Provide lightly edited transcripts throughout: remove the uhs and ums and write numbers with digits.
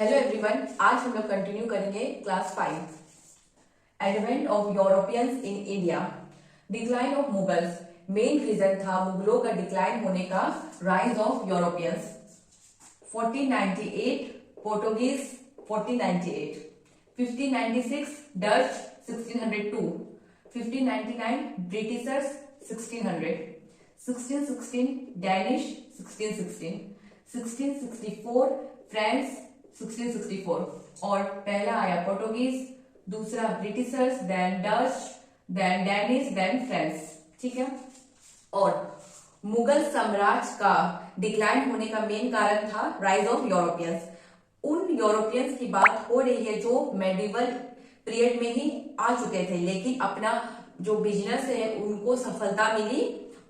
Hello everyone, आज हम लोग कंटिन्यू करेंगे class 5 advent of Europeans in India. Decline of Mughals. Main reason था मुगलों का डिक्लाइन होने का rise of Europeans. 1498 Portuguese, 1498 1596 Dutch, 1602 1599 Britishers, 1600 1616 Danish, 1616 1664 France, 1664 और पहला आया पोर्टुगीज, दूसरा Britishers, then Dutch, then Danish, then France. ठीक है। और मुगल साम्राज्य का डिक्लाइन होने का मेन कारण था राइज ऑफ यूरोपियंस। उन यूरोपियंस की बात हो रही है जो मेडिवल पीरियड में ही आ चुके थे, लेकिन अपना जो बिजनेस है उनको सफलता मिली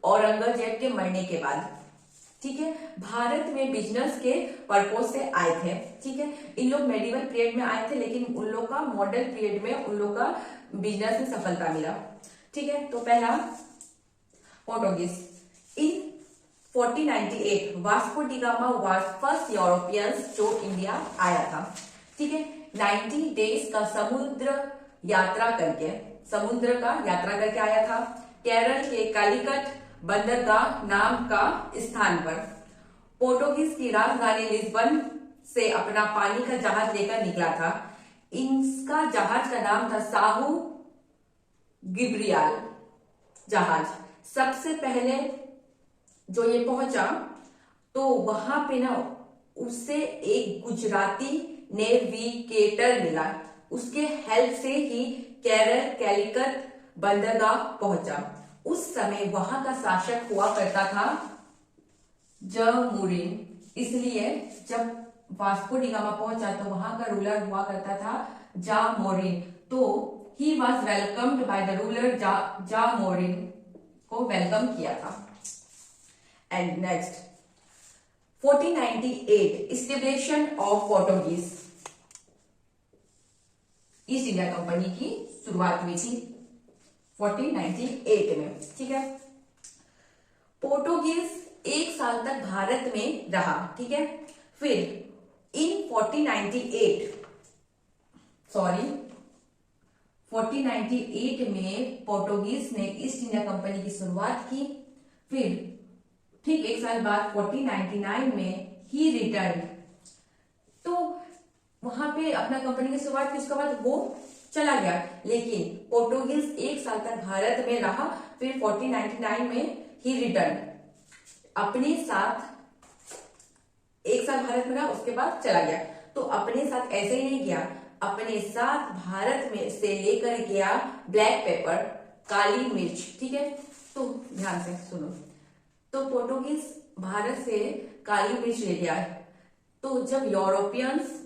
औरंगजेब के मरने के बाद। ठीक है। भारत में बिजनेस के पर्पज से आए थे। ठीक है। इन लोग मेडिवल पीरियड में आए थे, लेकिन उन लोग का मॉडर्न पीरियड में उन लोग का बिजनेस में सफलता मिला। ठीक है। तो पहला Portuguese. In 1498 Vasco da gamma was first Europeans जो इंडिया आया था। ठीक है। 90 डेज का समुद्र का यात्रा करके आया था। केरल के कालीकट बंदरगाह नाम का स्थान पर। पोर्टुगीज की राजधानी लिस्बन से अपना पानी का जहाज लेकर निकला था। इसका जहाज का नाम था साहू गिब्रियाल जहाज। सबसे पहले जो ये पहुंचा तो वहां पे ना उससे एक गुजराती नेविगेटर मिला। उसके हेल्प से ही केरल कैलिकट बंदरगाह पहुंचा। उस समय वहां का शासक हुआ करता था जमोरिन। इसलिए जब वास्को डी गामा पहुंचा तो वहां का रूलर हुआ करता था जामोरिन। तो he was welcomed by the ruler Zamorin को वेलकम किया था। And next 1498 establishment of Portuguese. East India Company की शुरुआत हुई थी 1498 में। ठीक है। पोर्टुगीज एक साल तक भारत में रहा। ठीक है। फिर इन 1498 में पोर्टुगीज ने ईस्ट इंडिया कंपनी की शुरुआत की। फिर ठीक एक साल बाद 1499 में ही रिटर्न। तो वहां पे अपना कंपनी की शुरुआत की, उसके बाद वो चला गया। लेकिन पोर्टुगीज एक साल तक भारत में रहा। फिर 1499 में ही रिटर्न। अपने साथ एक साल भारत में रहा, उसके बाद चला गया। तो अपने साथ ऐसे ही नहीं गया, अपने साथ भारत में से लेकर गया ब्लैक पेपर, काली मिर्च। ठीक है। तो ध्यान से सुनो। तो पोर्टुगीज भारत से काली मिर्च ले गया। तो जब यूरोपियंस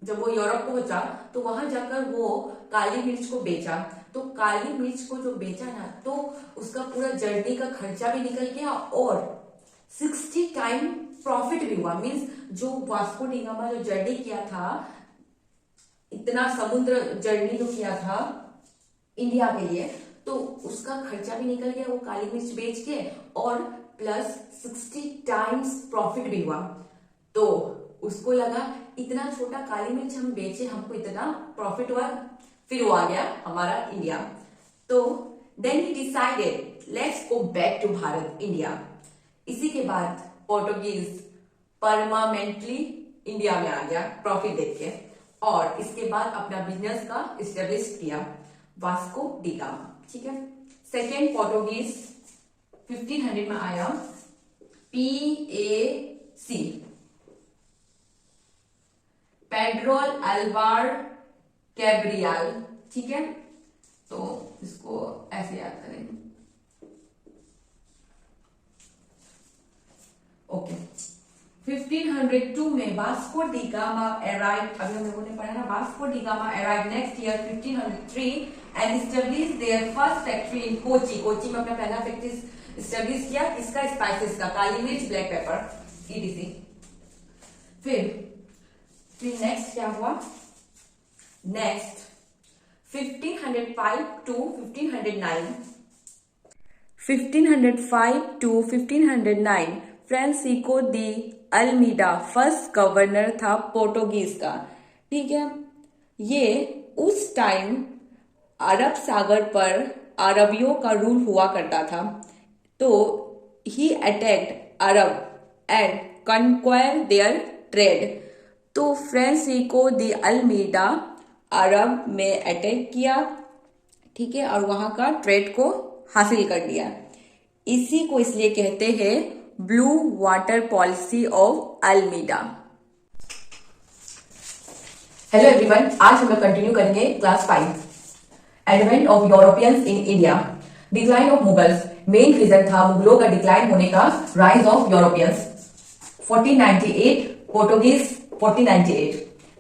जब वो यूरोप पहुंचा तो वहां जाकर वो काली मिर्च को बेचा। तो काली मिर्च को जो बेचा ना, तो उसका पूरा जर्नी का खर्चा भी निकल गया और 60 टाइम प्रॉफिट भी हुआ। मींस जो वास्को डी गामा जो जर्नी किया था, इतना समुद्र जर्नी जो किया था इंडिया के लिए, तो उसका खर्चा भी निकल गया वो काली मिर्च बेच के, और प्लस 60 टाइम्स प्रॉफिट भी हुआ। तो उसको लगा इतना छोटा काली मिर्च हम बेचे, हमको इतना प्रॉफिट हुआ। फिर वो आ गया हमारा इंडिया। तो then he decided let's go back to Bharat, India. इसी के बाद पोर्टुगीज परमानेंटली इंडिया में आ गया प्रॉफिट देख के, और इसके बाद अपना बिजनेस का इस्टेब्लिश किया वास्को डी गामा। ठीक है। सेकेंड पोर्टुगीज 1500 में आया PAC, पेड्रोल अल्वार कैब्रियाल। ठीक है। तो इसको ऐसे याद करेंगे। ओके। 1502 में वास्को डी गामा अराइव्ड। अभी हम लोगों ने पढ़ा ना, Vasco da Gama arrived next year 1503 and established their first factory in Kochi. Kochi में अपना पहला फैक्ट्री एस्टैब्लिश किया। इसका स्पाइसेस का, काली मिर्च, ब्लैक पेपर, ETC। फिर नेक्स्ट क्या हुआ? Next 1505 to 1509 Francisco de Almeida first governor था पोर्टुगीज का। ठीक है, ये उस टाइम अरब सागर पर अरबियों का रूल हुआ करता था। तो he attacked Arab and conquer their trade. तो फ्रांसिस्को दी अल्मीडा अरब में अटैक किया, ठीक है, और वहां का ट्रेड को हासिल कर लिया। इसी को इसलिए कहते हैं blue water policy of Almeida. Hello everyone, आज हम लोग कंटिन्यू करेंगे class 5, advent of Europeans in India, decline of Mughals. Main reason था मुगलों का डिक्लाइन होने का, rise of Europeans. 1498 Portuguese, 1498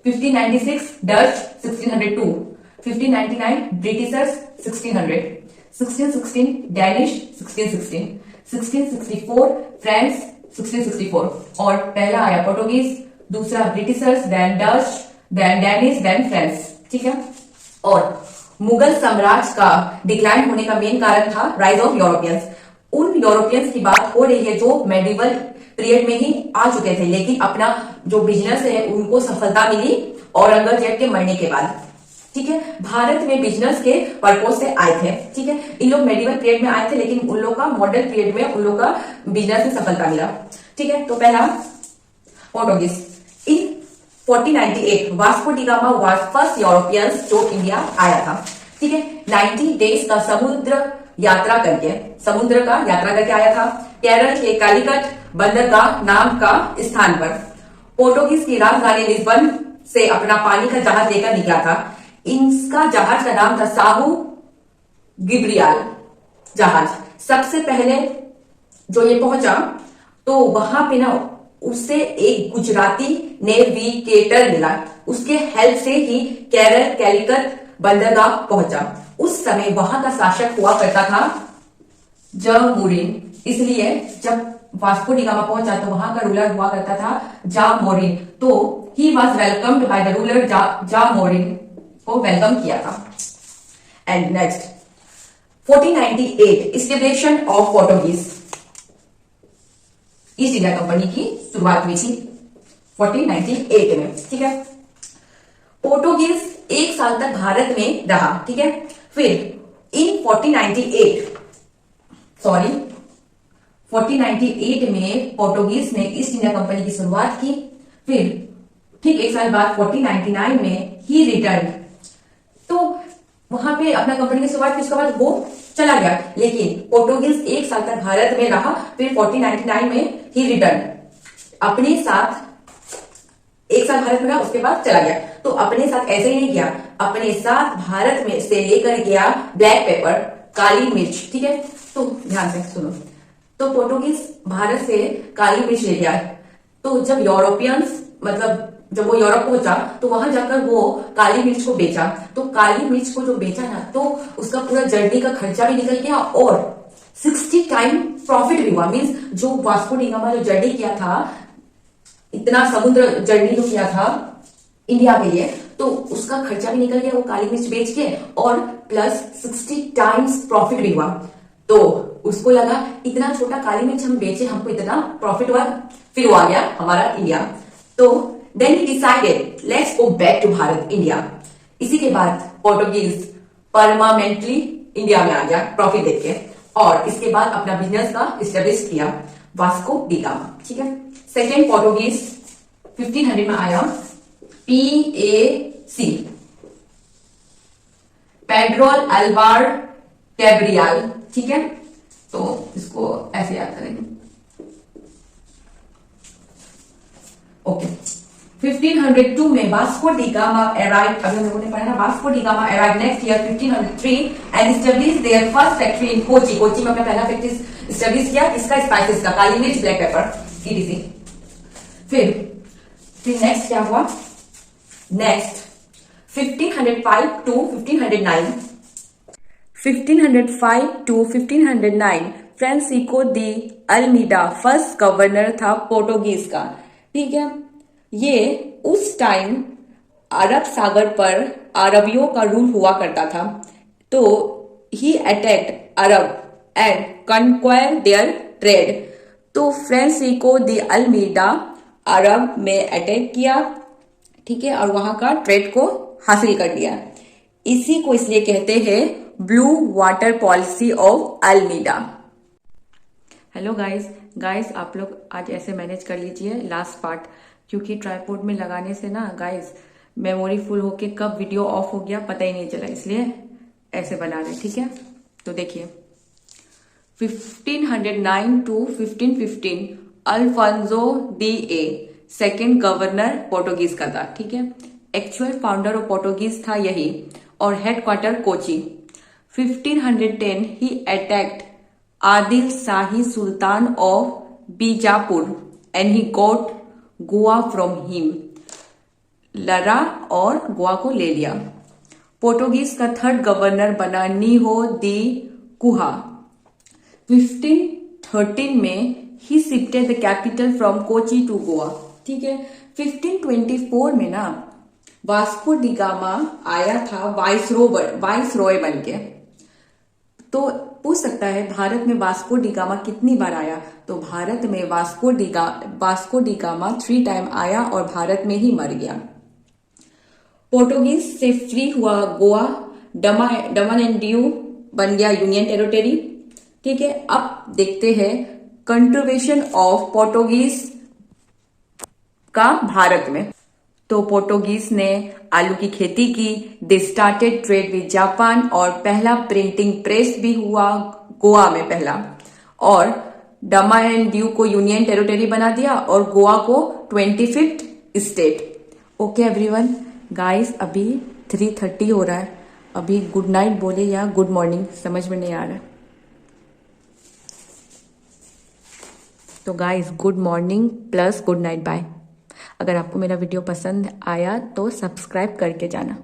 1596 Dutch, 1602 1599 Britishers, 1600 1616 Danish, 1616 1664 France, 1664 और पहला आया पोर्टुगीज, दूसरा Britishers, then Dutch, then Danish, then France. ठीक है, और मुगल साम्राज्य का डिक्लाइन होने का मेन कारण था राइज ऑफ यूरोपियंस। उन यूरोपियंस की बात हो रही है जो मेडिवल पीरियड में ही आ चुके थे, लेकिन अपना जो बिजनेस है उनको सफलता मिली औरंगजेब के मरने के बाद। ठीक है, भारत में बिजनेस के पर्पज से आए थे। ठीक है, इन लोग मेडिवल पीरियड में आए थे, लेकिन उन लोग का मॉडर्न पीरियड में उन लोग का बिजनेस में सफलता मिला। ठीक है, तो पहला Portuguese. In 1498 Vasco da gamma was first Europeans जो इंडिया आया था। ठीक है, 90 डेज का समुद्र यात्रा करके आया था। केरल के कालीकट बंदरगाह नाम का स्थान पर पोर्टुगीज की राजधानी लिस्बन से अपना पानी का जहाज लेकर निकला था। इनका जहाज का नाम था साहू गिब्रियल जहाज। सबसे पहले जो ये पहुंचा तो वहां पे ना उससे एक गुजराती नेविगेटर मिला, उसके हेल्प से ही केरल कैलिकट बंदरगाह पहुंचा। उस समय वहां का शासक हुआ करता था जामोरिन, इसलिए जब वास्को डी गामा पहुंचा तो वहां का रूलर हुआ करता था जामोरिन। तो he was welcomed by the ruler Zamorin को वेलकम किया था। And next 1498 establishment of Portuguese, East India Company की शुरुआत हुई थी 1498 में। ठीक है, पोर्टुगीज एक साल तक भारत में रहा। ठीक है, फिर इन 1498 में पोर्टुगीज ने ईस्ट इंडिया कंपनी की शुरुआत की। फिर ठीक एक साल बाद 1499 में ही रिटर्न, तो वहां पे अपना कंपनी की शुरुआत की, उसके बाद वो चला गया। लेकिन पोर्टुगीज एक साल तक भारत में रहा, फिर 1499 में ही रिटर्न, अपने साथ एक साल भारत में रहा, उसके बाद चला गया। तो अपने साथ ऐसे ही नहीं गया, अपने साथ भारत में से लेकर गया ब्लैक पेपर, काली मिर्च। ठीक है, तो ध्यान से सुनो। तो पोर्टुगीज भारत से काली मिर्च ले गया। तो जब यूरोपियंस जब वो यूरोप पहुंचा तो वहां जाकर वो काली मिर्च को बेचा। तो काली मिर्च को जो बेचा ना, तो उसका पूरा जर्नी का खर्चा भी निकल गया और 60 टाइम प्रॉफिट भी हुआ। मींस जो वास्को डी गामा जो जर्नी किया था, इतना समुद्र जर्नी जो किया था इंडिया के लिए, तो उसका खर्चा भी निकल गया वो काली मिर्च बेच के, और प्लस 60 टाइम्स प्रॉफिट भी हुआ। तो उसको लगा इतना छोटा काली मिर्च हम बेचे, हमको इतना प्रॉफिट हुआ, फिर वो आ गया हमारा इंडिया। तो then he decided let's go back to Bharat, India. इसी के बाद पोर्टुगीज परमानेंटली इंडिया में आ गया प्रॉफिट देख के, और इसके बाद अपना बिजनेस का एस्टेब्लिश किया वास्को डी गामा। ठीक है, सेकेंड पोर्टुगीज 1500 में आया, PAC पेड्रोल अल्वार कैब्रियल। ठीक है, तो इसको ऐसे याद करेंगे। ओके, 1502 में वास्को डी गामा अराइव्ड, अभी हम लोगों ने पढ़ा ना, Vasco da Gama arrived next year 1503 and established their first factory in Kochi. Kochi में अपना पहला फैक्ट्री एस्टैब्लिश किया, इसका स्पाइसेस का, काली मिर्च, ब्लैक पेपर, ETC। फिर नेक्स्ट क्या हुआ, next 1505 to 1509 1505 to 1509 Francisco de Almeida first governor था पोर्टुगीज का। ठीक है, ये उस टाइम अरब सागर पर अरबियों का रूल हुआ करता था। तो he attacked Arab and conquer their trade. तो फ्रांसिस्को दी अल्मीडा अरब में अटैक किया, ठीक है, और वहां का ट्रेड को हासिल कर लिया। इसी को इसलिए कहते हैं blue water policy of Almeida. Hello guys आप लोग आज ऐसे मैनेज कर लीजिए लास्ट पार्ट, क्योंकि ट्राइपॉड में लगाने से ना गाइस मेमोरी फुल होके कब वीडियो ऑफ हो गया पता ही नहीं चला, इसलिए ऐसे बना रहे, ठीक है। तो देखिए 1509 to 1515 Alfonso de A second governor Portuguese का था, ठीक है। एक्चुअल फाउंडर ऑफ पोर्टुगीज था यही और headquarter Kochi. 1510 he attacked Adil shahi Sultan of Bijapur and he got Goa from him. लड़ा और गोवा को ले लिया। पोर्टुगीज का थर्ड गवर्नर बना नीहो दी कुहा। 1513 में ही shifted the capital from Kochi to Goa, ठीक है। 1524 में ना वास्को डी गामा आया था वाइसरॉय बन के। तो पूछ सकता है भारत में वास्को डी गामा कितनी बार आया, तो भारत में वास्को डी गामा 3 टाइम आया और भारत में ही मर गया। पोर्टुगीज से फ्री हुआ गोवा, दमन एंड दीव बन गया यूनियन टेरिटरी, ठीक है। अब देखते हैं कंट्रीब्यूशन ऑफ पोर्टुगीज का भारत में। तो पोर्टुगीज ने आलू की खेती की, they started trade with Japan और पहला प्रिंटिंग प्रेस भी हुआ गोवा में पहला, और दमन एंड दीव को यूनियन टेरिटरी बना दिया और गोवा को 25th state. Okay everyone guys, अभी 3:30 हो रहा है, अभी गुड नाइट बोले या गुड मॉर्निंग समझ में नहीं आ रहा है। तो guys good morning plus good night bye. अगर आपको मेरा वीडियो पसंद आया तो सब्सक्राइब करके जाना।